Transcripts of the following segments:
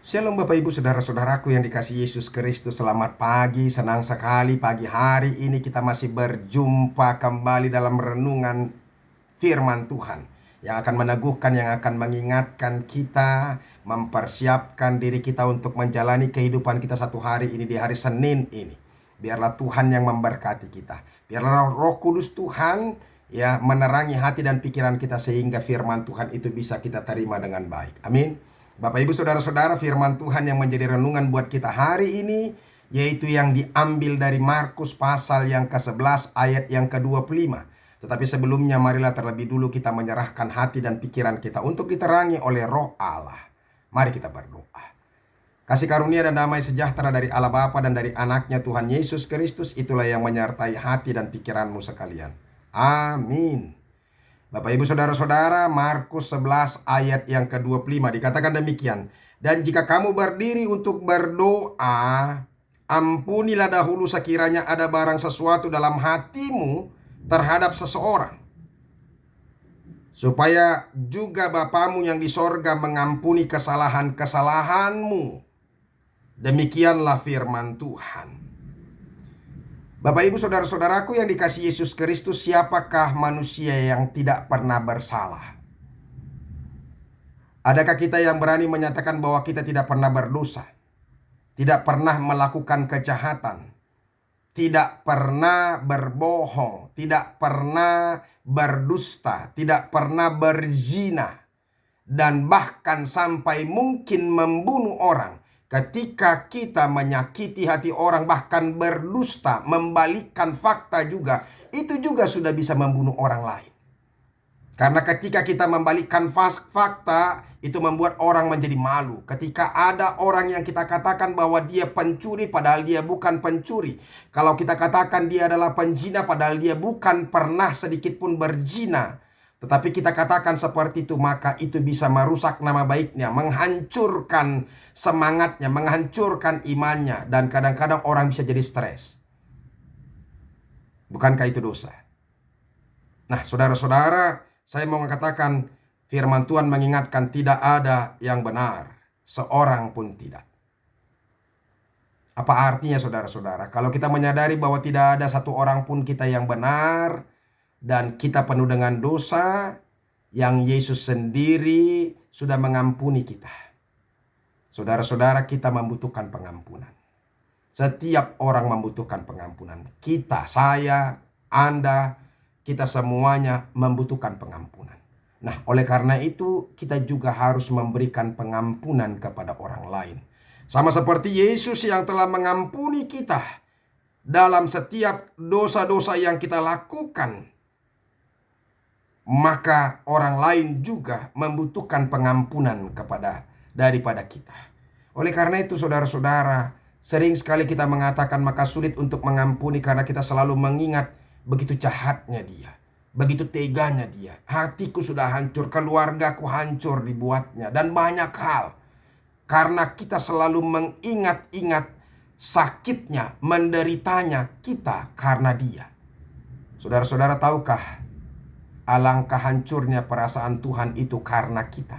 Shalom Bapak Ibu Saudara-saudaraku yang dikasihi Yesus Kristus. Selamat pagi, senang sekali pagi hari ini kita masih berjumpa kembali dalam renungan firman Tuhan yang akan meneguhkan, yang akan mengingatkan kita, mempersiapkan diri kita untuk menjalani kehidupan kita satu hari ini, di hari Senin ini. Biarlah Tuhan yang memberkati kita. Biarlah Roh Kudus Tuhan ya menerangi hati dan pikiran kita sehingga firman Tuhan itu bisa kita terima dengan baik. Amin. Bapak Ibu Saudara-saudara, firman Tuhan yang menjadi renungan buat kita hari ini yaitu yang diambil dari Markus pasal yang ke-11 ayat yang ke-25. Tetapi sebelumnya marilah terlebih dulu kita menyerahkan hati dan pikiran kita untuk diterangi oleh Roh Allah. Mari kita berdoa. Kasih karunia dan damai sejahtera dari Allah Bapa dan dari anaknya Tuhan Yesus Kristus itulah yang menyertai hati dan pikiranmu sekalian. Amin. Bapak Ibu Saudara-saudara, Markus 11 ayat yang ke-25 dikatakan demikian. Dan jika kamu berdiri untuk berdoa, ampunilah dahulu sekiranya ada barang sesuatu dalam hatimu terhadap seseorang, supaya juga Bapamu yang di sorga mengampuni kesalahan-kesalahanmu. Demikianlah firman Tuhan. Bapak Ibu Saudara-saudaraku yang dikasihi Yesus Kristus, siapakah manusia yang tidak pernah bersalah? Adakah kita yang berani menyatakan bahwa kita tidak pernah berdosa, tidak pernah melakukan kejahatan, tidak pernah berbohong, tidak pernah berdusta, tidak pernah berzina, dan bahkan sampai mungkin membunuh orang? Ketika kita menyakiti hati orang, bahkan berdusta, membalikkan fakta juga, itu juga sudah bisa membunuh orang lain. Karena ketika kita membalikkan fakta, itu membuat orang menjadi malu. Ketika ada orang yang kita katakan bahwa dia pencuri padahal dia bukan pencuri. Kalau kita katakan dia adalah penjina padahal dia bukan pernah sedikit pun berzina, tetapi kita katakan seperti itu, maka itu bisa merusak nama baiknya, menghancurkan semangatnya, menghancurkan imannya, dan kadang-kadang orang bisa jadi stres. Bukankah itu dosa? Nah, saudara-saudara, saya mau mengatakan firman Tuhan mengingatkan tidak ada yang benar, seorang pun tidak. Apa artinya saudara-saudara? Kalau kita menyadari bahwa tidak ada satu orang pun kita yang benar, dan kita penuh dengan dosa, yang Yesus sendiri sudah mengampuni kita. Saudara-saudara, kita membutuhkan pengampunan. Setiap orang membutuhkan pengampunan. Kita, saya, Anda, kita semuanya membutuhkan pengampunan. Nah, oleh karena itu kita juga harus memberikan pengampunan kepada orang lain. Sama seperti Yesus yang telah mengampuni kita dalam setiap dosa-dosa yang kita lakukan, maka orang lain juga membutuhkan pengampunan daripada kita. Oleh karena itu saudara-saudara, sering sekali kita mengatakan maka sulit untuk mengampuni karena kita selalu mengingat begitu jahatnya dia, begitu teganya dia. Hatiku sudah hancur, keluargaku hancur dibuatnya, dan banyak hal. Karena kita selalu mengingat-ingat sakitnya, menderitanya kita karena dia. Saudara-saudara, tahukah alangkah hancurnya perasaan Tuhan itu karena kita?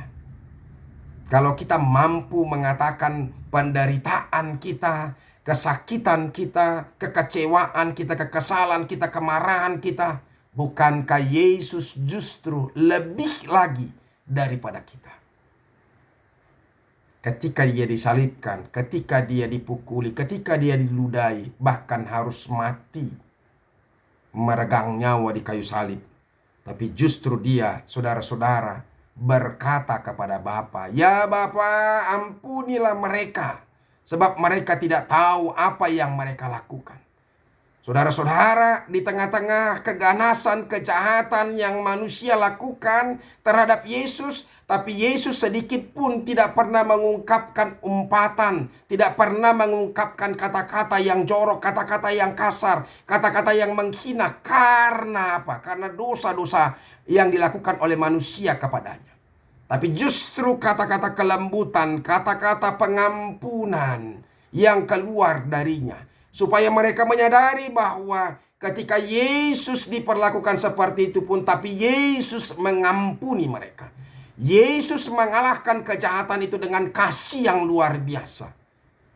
Kalau kita mampu mengatakan penderitaan kita, kesakitan kita, kekecewaan kita, kekesalan kita, kemarahan kita, bukankah Yesus justru lebih lagi daripada kita? Ketika dia disalibkan, ketika dia dipukuli, ketika dia diludahi, bahkan harus mati, meregang nyawa di kayu salib, tapi justru dia, saudara-saudara, berkata kepada Bapa, "Ya Bapa, ampunilah mereka, sebab mereka tidak tahu apa yang mereka lakukan." Saudara-saudara, di tengah-tengah keganasan, kejahatan yang manusia lakukan terhadap Yesus, tapi Yesus sedikit pun tidak pernah mengungkapkan umpatan, tidak pernah mengungkapkan kata-kata yang jorok, kata-kata yang kasar, kata-kata yang menghina. Karena apa? Karena dosa-dosa yang dilakukan oleh manusia kepadanya. Tapi justru kata-kata kelembutan, kata-kata pengampunan yang keluar darinya, supaya mereka menyadari bahwa ketika Yesus diperlakukan seperti itu pun, tapi Yesus mengampuni mereka. Yesus mengalahkan kejahatan itu dengan kasih yang luar biasa.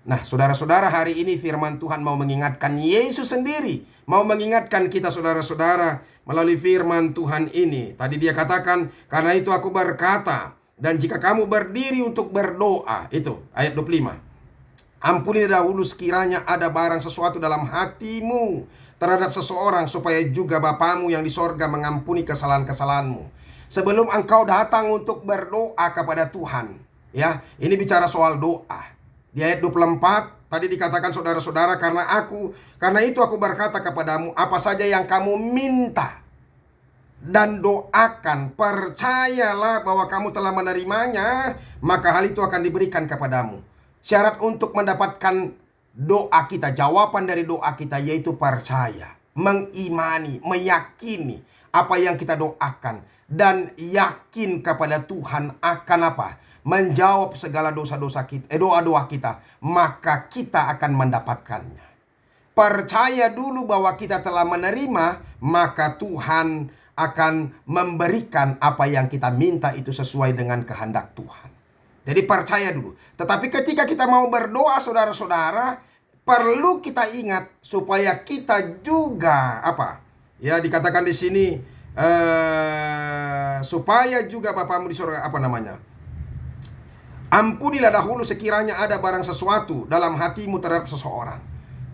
Nah, saudara-saudara, hari ini firman Tuhan mau mengingatkan Yesus sendiri, mau mengingatkan kita saudara-saudara melalui firman Tuhan ini. Tadi dia katakan, karena itu aku berkata, dan jika kamu berdiri untuk berdoa, itu ayat 25. Ampuni dahulu sekiranya ada barang sesuatu dalam hatimu terhadap seseorang, supaya juga Bapamu yang di sorga mengampuni kesalahan-kesalahanmu. Sebelum engkau datang untuk berdoa kepada Tuhan, ya, ini bicara soal doa. Di ayat 24 tadi dikatakan, saudara-saudara, karena itu aku berkata kepadamu, apa saja yang kamu minta dan doakan, percayalah bahwa kamu telah menerimanya, maka hal itu akan diberikan kepadamu. Syarat untuk mendapatkan doa kita, jawaban dari doa kita, yaitu percaya, mengimani, meyakini apa yang kita doakan, dan yakin kepada Tuhan akan apa? Menjawab segala dosa-dosa kita, doa-doa kita, maka kita akan mendapatkannya. Percaya dulu bahwa kita telah menerima, maka Tuhan akan memberikan apa yang kita minta itu sesuai dengan kehendak Tuhan. Jadi percaya dulu. Tetapi ketika kita mau berdoa, saudara-saudara, perlu kita ingat supaya kita juga apa? Ya, dikatakan di sini supaya juga Bapamu di surga, apa namanya? Ampunilah dahulu sekiranya ada barang sesuatu dalam hatimu terhadap seseorang.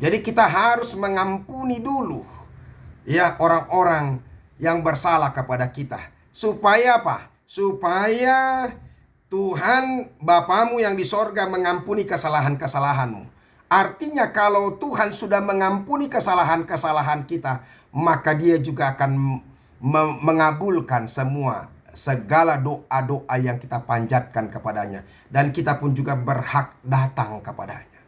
Jadi kita harus mengampuni dulu, ya, orang-orang yang bersalah kepada kita. Supaya apa? Supaya Tuhan Bapamu yang di sorga mengampuni kesalahan-kesalahanmu. Artinya kalau Tuhan sudah mengampuni kesalahan-kesalahan kita, maka Dia juga akan mengabulkan segala doa-doa yang kita panjatkan kepadanya, dan kita pun juga berhak datang kepadanya.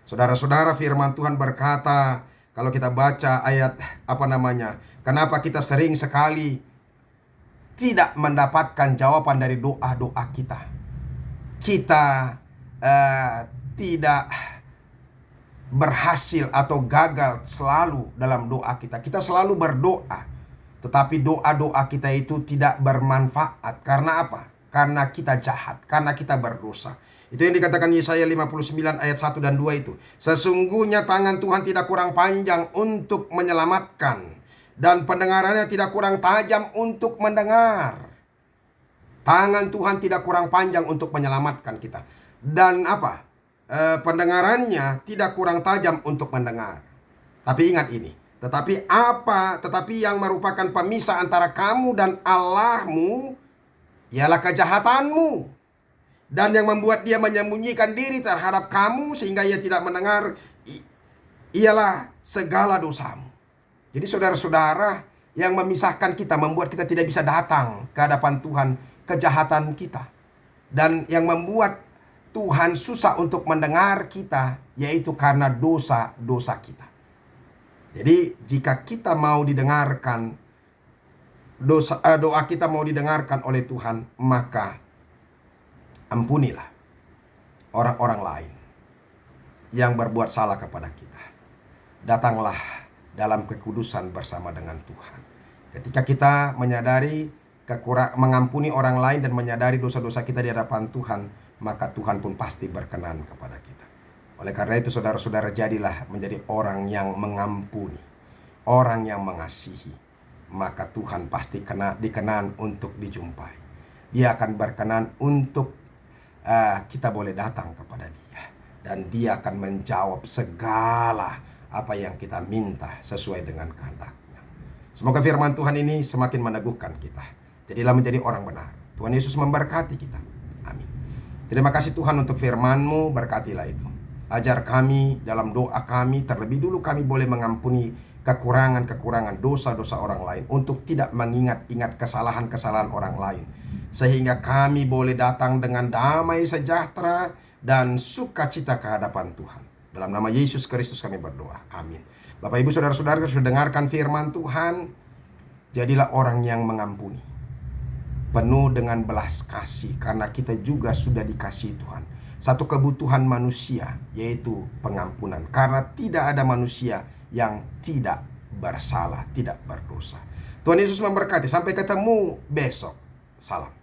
Saudara-saudara, firman Tuhan berkata, kalau kita baca ayat kenapa kita sering sekali tidak mendapatkan jawaban dari doa-doa kita. Kita tidak berhasil atau gagal selalu dalam doa kita. Kita selalu berdoa, tetapi doa-doa kita itu tidak bermanfaat. Karena apa? Karena kita jahat, karena kita berdosa. Itu yang dikatakan Yesaya 59 ayat 1 dan 2 itu. Sesungguhnya tangan Tuhan tidak kurang panjang untuk menyelamatkan, dan pendengarannya tidak kurang tajam untuk mendengar. Tangan Tuhan tidak kurang panjang untuk menyelamatkan kita. Dan apa? Pendengarannya tidak kurang tajam untuk mendengar. Tapi ingat ini. Tetapi yang merupakan pemisah antara kamu dan Allahmu ialah kejahatanmu. Dan yang membuat dia menyembunyikan diri terhadap kamu sehingga ia tidak mendengar ialah segala dosamu. Jadi saudara-saudara, yang memisahkan kita, membuat kita tidak bisa datang ke hadapan Tuhan, kejahatan kita. Dan yang membuat Tuhan susah untuk mendengar kita, yaitu karena dosa-dosa kita. Jadi jika kita mau didengarkan, doa kita mau didengarkan oleh Tuhan, maka ampunilah orang-orang lain yang berbuat salah kepada kita. Datanglah dalam kekudusan bersama dengan Tuhan. Ketika kita menyadari mengampuni orang lain dan menyadari dosa-dosa kita di hadapan Tuhan, maka Tuhan pun pasti berkenan kepada kita. Oleh karena itu, saudara-saudara, jadilah menjadi orang yang mengampuni, orang yang mengasihi. Maka Tuhan pasti dikenan untuk dijumpai. Dia akan berkenan untuk kita boleh datang kepada Dia, dan Dia akan menjawab segala apa yang kita minta sesuai dengan kehendak-Nya. Semoga firman Tuhan ini semakin meneguhkan kita. Jadilah menjadi orang benar. Tuhan Yesus memberkati kita. Amin. Terima kasih Tuhan untuk firman-Mu, berkatilah itu. Ajar kami dalam doa kami, terlebih dulu kami boleh mengampuni kekurangan-kekurangan, dosa-dosa orang lain, untuk tidak mengingat-ingat kesalahan-kesalahan orang lain. Sehingga kami boleh datang dengan damai sejahtera dan sukacita ke hadapan Tuhan. Dalam nama Yesus Kristus kami berdoa. Amin. Bapak Ibu Saudara-saudara, sudah dengarkan firman Tuhan. Jadilah orang yang mengampuni, penuh dengan belas kasih, karena kita juga sudah dikasihi Tuhan. Satu kebutuhan manusia, yaitu pengampunan. Karena tidak ada manusia yang tidak bersalah, tidak berdosa. Tuhan Yesus memberkati. Sampai ketemu besok. Salam.